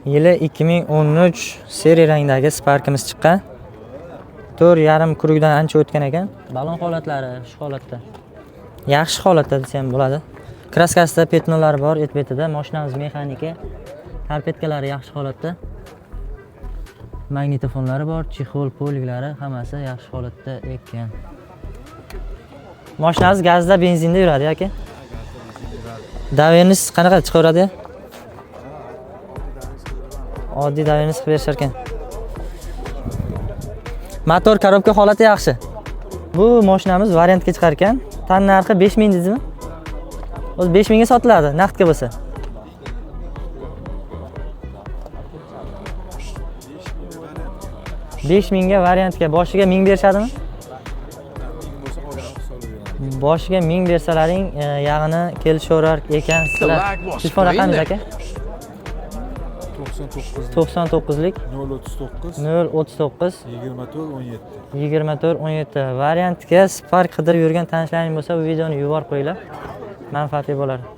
Yili 2013 seriya rangdagi Sparkimiz chiqqan. 4,5 kurukdan ancha o'tgan ekan. Balon holatlari shu holatda. Yaxshi holatda desam bo'ladi. Kraskasida petnolari bor, et-betida. Mashinamiz mexanika. Karpetkalari yaxshi holatda. Magnitofonlari bor, chexol, poliklari hammasi yaxshi holatda ekan. Mashinamiz gazda, benzinda yuradi aka. Davernis qanaqa chiqaveradi? Oddiy davernis qilib berishar ekan. Motor, korobka holati yaxshi. Bu mashinamiz variantga chiqar ekan. Tan narxi 5000 dedingizmi? O'zi 5000 ga sotiladi, naqdga bo'lsa. 5000 ga variantga boshiga 1000 berishadimi? Boshiga 1000 bersalaring, yag'ini kelishaverar ekan sizlar. Telefon raqamingiz aka? 99lik 039 24 17. Variantga Spark qidirib yurgan tanishlaring bo'lsa, bu videoni yuborib qo'yinglar. Manfaatli bo'ladi.